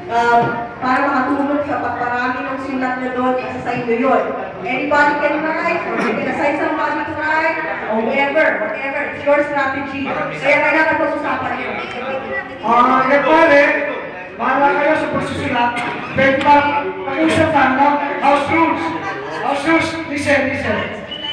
para makatulong sa pagparami ng sulat na doon kasi sa inyo yun. Anybody can write, or you can assign somebody to write, or whatever. It's your strategy. Kaya kailangan pag-usapan yun. Pare, bahala kayo sa pagsusulat. Pwede ba pag-usapan mo? House rules, listen.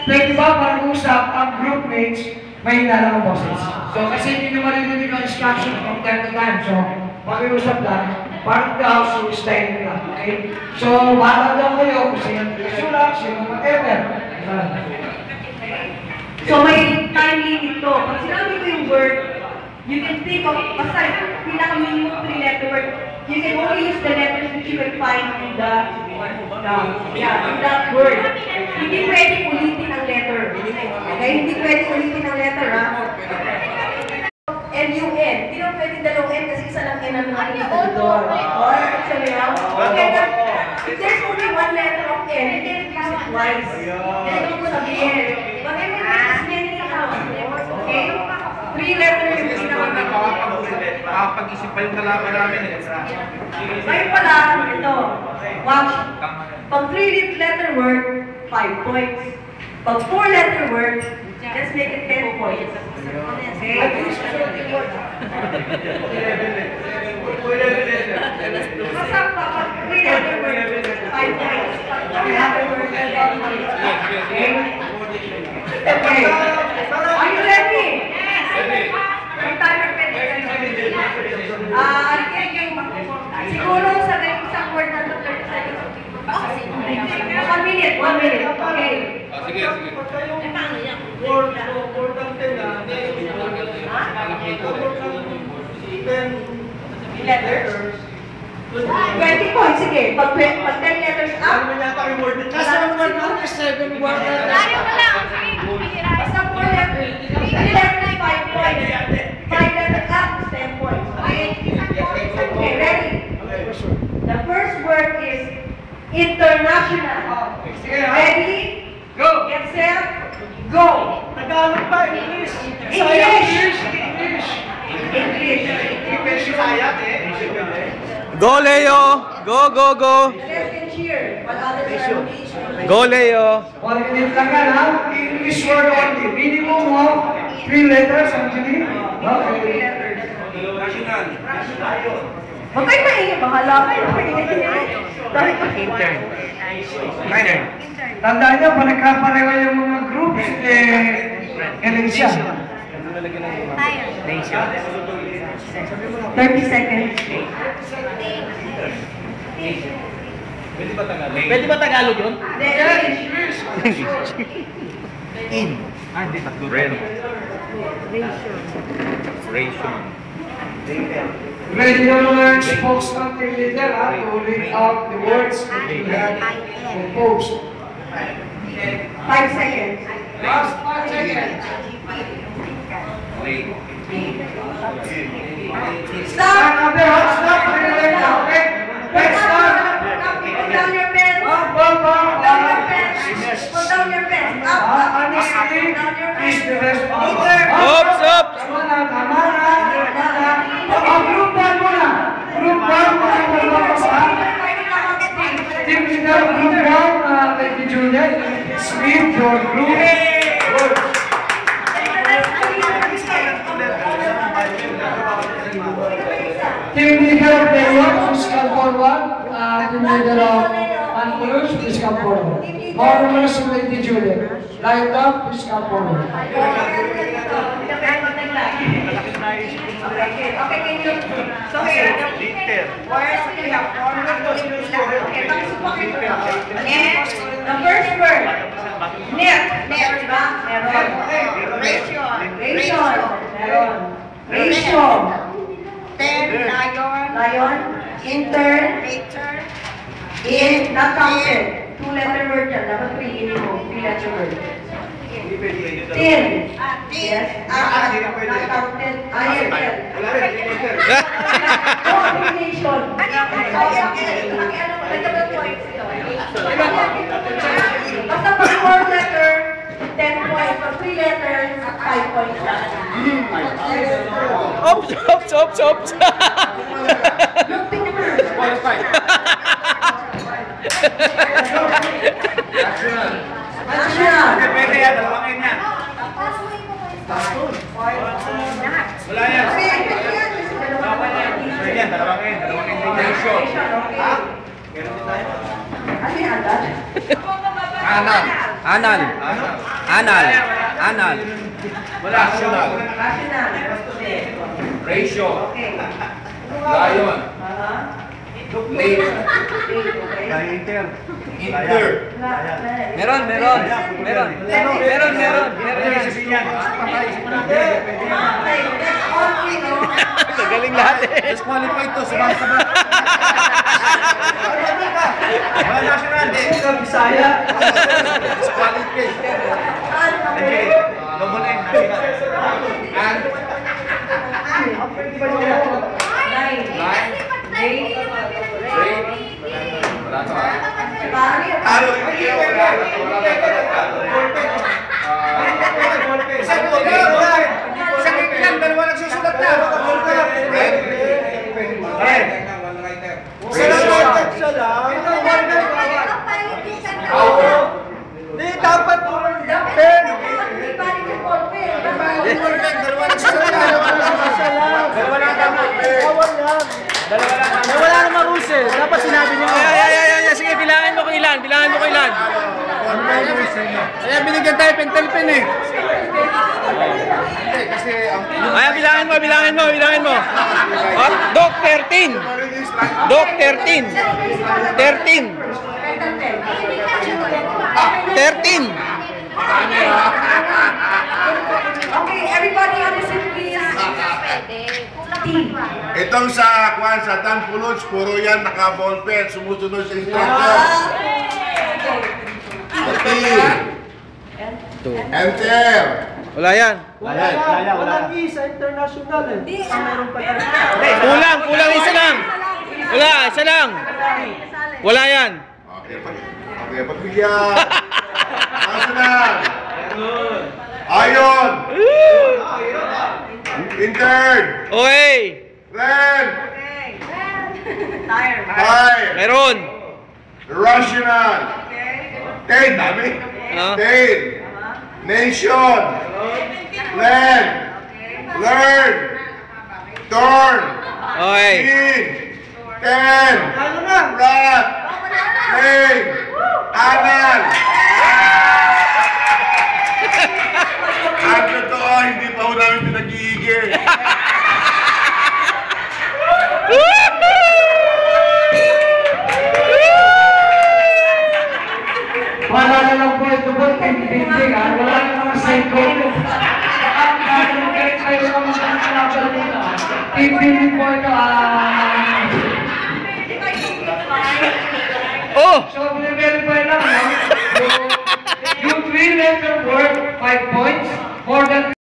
Pwede ba pag-usap ang group mates, may hinalang ang boses? So, kasi hindi nyo maririnig ang instruction from time to time. So, pag-usap lang, part of the house rules tayo nila. Okay? So, bahala daw kayo kung sino sulat, sino whatever. So, may time limit to. Pag sinabi ko yung word, you can think of, basta pinaka-minimum 3-letter word, you can only use the letters which you can find in that word. Hindi pwede ulitin ang letter. Okay? Hindi pwede ulitin ang letter, ha? N-U-N. Hindi na pwede dalawang N kasi isa lang N ang nakikita doon. Or, actually, okay, if there's only one letter of N, you can use it twice. Ganito ko sabihin. Whatever it is, many accounts. Okay? 3 letters yung Nakapag-isip pa yung kalaban namin. Ngayon pala, ito. Watch. Pag 3-letter word, 5 points. Pag 4-letter word, let's make it 10 points. Okay? Basta pag 3-letter word, 5 points. Pag 4-letter word, 10 points. Okay? Are you ready? Yung timer pwede. Siguro sa isang word na 30 seconds. 1 minute. Okay. Sige. Word ang 10 na. Letters? 20 points, sige. Pag 10 letters up. Ano yata yung word? Kasi ang word na 7 word na. Basta 4 letters. 3 letters, 5 points. 5 letters up, 10 points. Okay, ready? The first word is international. Ready? Go! Get set? Go! Tagalog pa, English. English! Go, Leo! Go! Let's get cheer. While others are engaged. Go, Leo! Quality lang ka na, English word only. Minimum of 3 letters, actually. Okay. Huwag kayo maingay. Bahala kayo. Intern. Minor. Tandaan nyo, pag nagkapareho yung mga groups, galing siya. Nation. 30 seconds. Pwede ba Tagalog yun? English. In. Hindi, tatlo. Ration. Ready na mga spokesman team leader to read out the words that you have composed. 5 seconds. Last 5 seconds. Stop! Stop! Okay? Let's start! Put down your pen. Up. Put down your pen. Up. Honestly, is the rest of Oops! Tama na. Group 1 muna. Group 1 muna maglabas ha. Team leader, group 1, Lady Juliet, Smith, your group. Team leader, Leo, please come forward. Team leader of Angelus, please come forward. Marvelous, Lady Juliet. Light up, please come forward. Okay, can you? So here, words we have okay, next, the first word. Net, diba? Ration. Lion. Intern. In, not counted. 2-letter word yan. Dapat 3 3-letter word. Tin. Yes. Not counted. IML. Coordination. Basta pag 4-letter, 10 points. Pag 3 letters, 5 points. Oops! Yung picture. Anal. Anal. Anal. Anal. Rational. Rational. Ratio. Okay. Lion. Late. Okay. Inter. Meron. Galing lahat eh. Disqualified to. Sabang-sabang. Wala national. Bisaya. Disqualified. Double N. And line. Rate. Wala to ah. Isang lang, dalawa nagsusulat na. Siya lang. Di, dapat pen. Wala naman rules eh. Dapat sinabi niyo. Ay. Sige, bilangin mo kung ilan. Kaya binigyan tayo pentel-pen eh. Ay, bilangin mo. Oh, Doc 13. Doc 13. 13. 13. Okay, everybody on the seat, please. Team. Itong sa kwan sa Tanpulots, puro yan naka-ballpen, sumusunod sa instructor. Enter. Wala yan. Walang E sa international eh. Meron pa yan. Kulang isa lang. Wala, isa lang. Wala yan. Okay, pagbigyan. National. Ayon. Intern. Okay. Ren. Tire. Meron. Rational. Ten, dami. Ten. Nation. Land. Learn. Turn. Okay. In. Ten. Rat. Name. Anal. Ang totoo, hindi pa ho namin pinag-iigil. Wala na lang po ito po, tindig ha. Wala na mga psycho. Ang gano'n kayo sa mga nakakal nila. Tindig po ito Oh! So, verify lang, no? You three-letter word, 5 points. More than